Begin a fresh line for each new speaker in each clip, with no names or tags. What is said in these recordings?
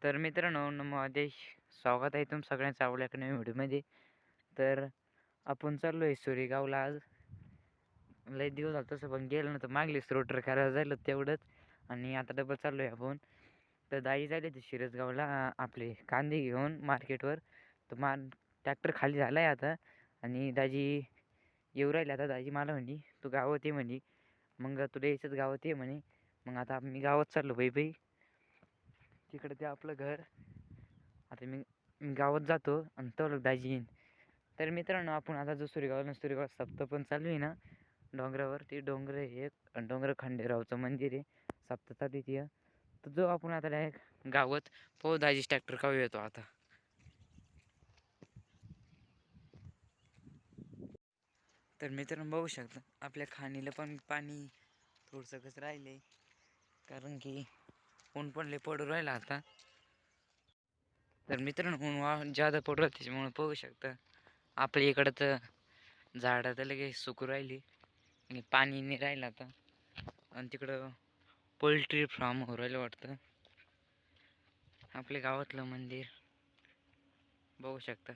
तर मित्रांनो, नमो आदेश. स्वागत आहे तुम सगळ्यांचं आपल्या एका नवीन व्हिडिओमध्ये. तर आपण चाललो आहे सुरेगावला आज. लय दिवस झाले तसं पण गेलो नव्हतं. मागलीच रोटर करायला झालं तेवढंच आणि आता डबल चाललो आहे आपण. तर दाजी जायले ते शिरसगावला आपले कांदे घेऊन मार्केटवर. तर ट्रॅक्टर खाली झाला आहे आता आणि दाजी येऊ राहिले आता. दाजी मला म्हणे, "तू गावात ये" म्हणे. "मग तुला यायचंच गावात ये" म्हणे. मग आता मी गावात चाललो बाई. तिकडं ते आपलं घर. आता मी मी गावात जातो आणि तेवढं दाजी येईन. तर मित्रांनो, आपण आता जो सुरेगाव सप्ताह पण चालू आहे ना डोंगरावर, ते डोंगर आहे एक डोंगर खंडेरावचं मंदिर आहे. सप्ताह चालू आहे तिथं. तर जो आपण आता डायरेक्ट गावात पाहू दाजीच ट्रॅक्टर काढू येतो आता. तर मित्रांनो बघू शकता, आपल्या खाणीला पण पाणी थोडंसं कसं राहिलंय, कारण की ऊन पण लय पडू राहिलं आता. तर मित्रांनो, ऊन जादा पडू राहिलं त्याच्यामुळे पाहू शकता आपल्या इकडं तर झाडं तर लगेच सुकू राहिली आणि पाणी नाही राहिलं आता. आणि तिकडं पोल्ट्री फार्म हो राहिलं वाटतं. आपल्या गावातलं मंदिर बघू शकता.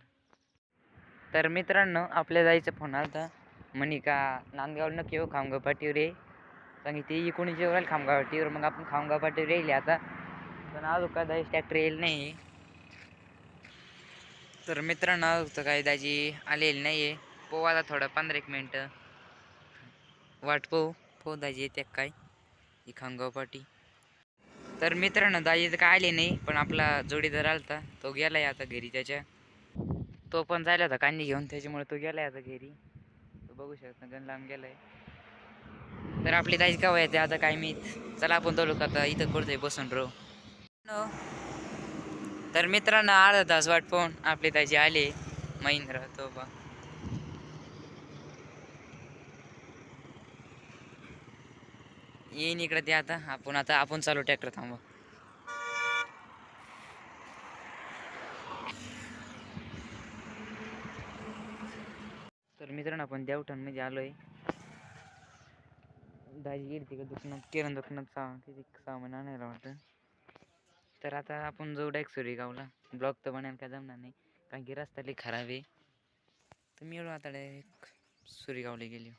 तर मित्रांनो, आपल्या जायचं फोन आला म्हणे का नांदगावला नक्की येऊ खामगाव पाटीवर ये. कारण ते कोणी जेव्हा राहील खामगाव पाटीवर, मग आपण खामगाव पाटीवर येईल आता. पण अजून काय दाजी ट्रॅक्टर येईल नाही. तर मित्रांनो, अजून काय दाजी आलेली नाही आहे. पाहू आता थोडं 15-1 मिनटं वाट पाहू दाजी येते काय ही खामगाव पाटी. तर मित्रांनो, दाजी तर काय आले नाही, पण आपला जोडीदार आलता तो गेलाय आता घरी त्याच्या. तो पण जायला होता कांदी घेऊन, त्याच्यामुळे तो गेलाय आता घरी. तो बघू शकता गण लांब गेलाय. तर आपली दाजी केव्हा येते आता काय मी. चला आपण तो लोक आता इथं कुठे बसून राहू. तर मित्रांनो, अर्धा तास वाट पाहून आपली दाजी आले. महिंद्रा तो बा येईन इकडे ते आता. आपण चालू ट्रॅक्टर थांबवा. तर मित्रांनो, आपण देवठाणमध्ये आलोय. दाजी गेली तिकडे दुकानात, किराणा दुकानात किती सामान आणायला वाटतं. तर आता आपण जाऊ डायरेक्ट सुरेगावला. ब्लॉग तर बनायला काय जमणार नाही, कारण की रस्ता लई खराब आहे. तर मी आता डायरेक्ट सुरेगावला गेलो.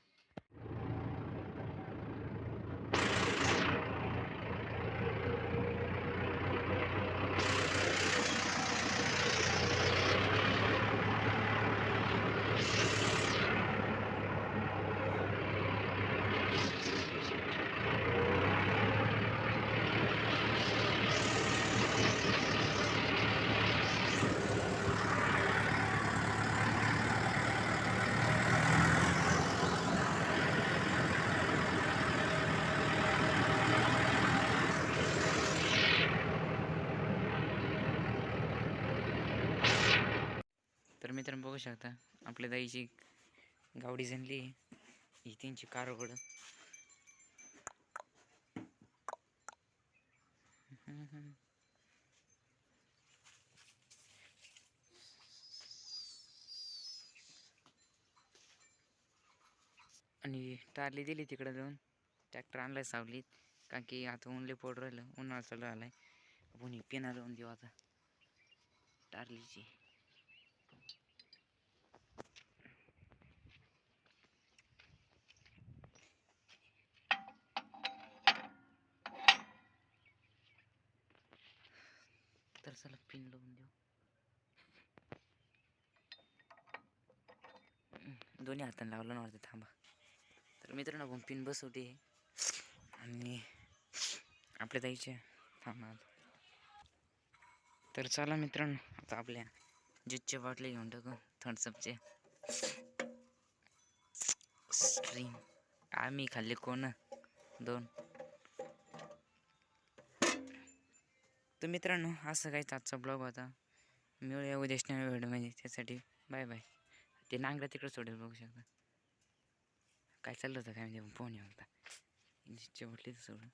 तर मित्रांनो बघू शकता, आपल्या दाईची गावडी जनली ही त्यांची कार उघड. आणि टारली दिली तिकडे जाऊन. ट्रॅक्टर आणलाय सावलीत, कारण की आता ऊन लय पडू राहिलं, उन्हाळा चालू आलाय. आपण ही पेना लावून देऊ आता टारलीची. तर चला पिन लावून देऊ. दोन्ही हाताने लावलं नव्हतं, थांबा. तर मित्रांनो, आपण पिन बसवते आणि आपल्या जायचे थांबा. तर चला मित्रांनो, आता आपल्या ज्यूसचे बाटले घेऊन टाकू. थम्सअपचे स्ट्रीम आम्ही खाल्ले कोण 2. तर मित्रांनो, असं काहीच आजचा ब्लॉग होता. मिळूया उद्या नव्या व्हिडिओमध्ये. त्यासाठी बाय बाय. ते नांगरा तिकडं सोडेल, बघू शकता काय चाललं होतं काय म्हणजे फोन येऊन होता. ज्यूसचे बाटले सोडून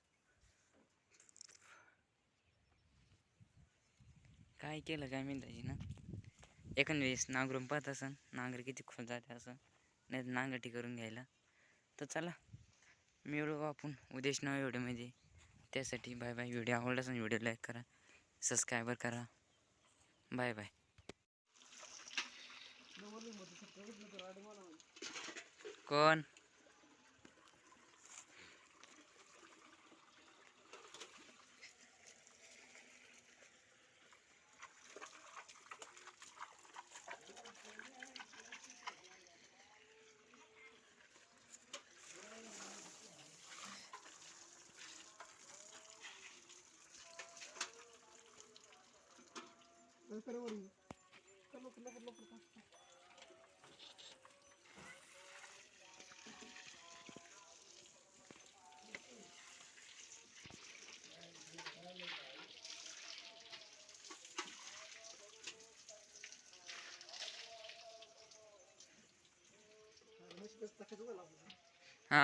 काय केलं काय माहिती ना. एखाद वेळेस नांगरून पाहत असं नांगर किती खोल जाते असं, नाही नांगरटी करून घ्यायला. तर चला मिळू आपण उद्याच नव्या व्हिडिओमध्ये. त्यासाठी बाय बाय. व्हिडिओ आवडला असेल व्हिडिओ लाईक करा. सबस्क्रायबर करा. Bye bye. कोण हा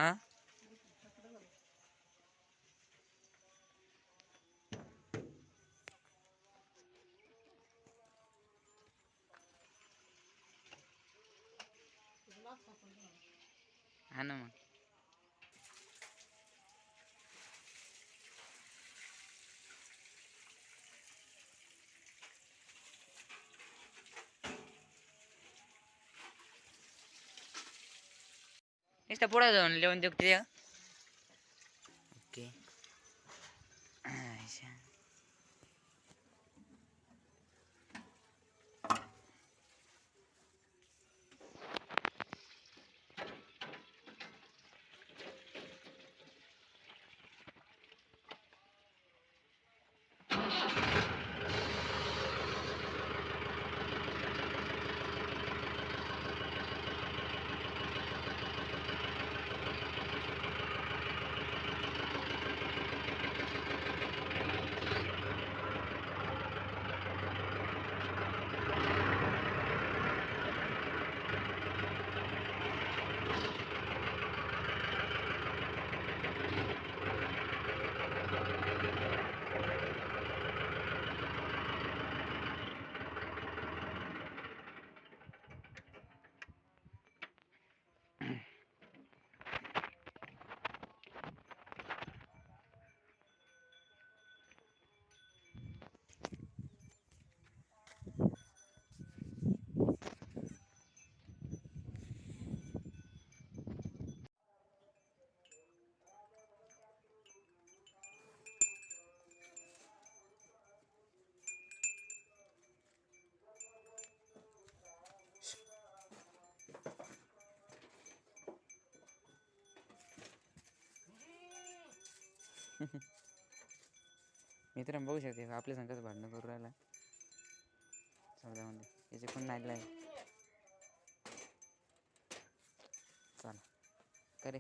हा ना मग नुसतं पुढे जाऊन लिहून देऊ ते. ओके. मित्रांनो बघू शकते आपल्या संघाचं भांडणं करू राहिला चौदामध्ये. याचे पण नाही लाईन. चला करे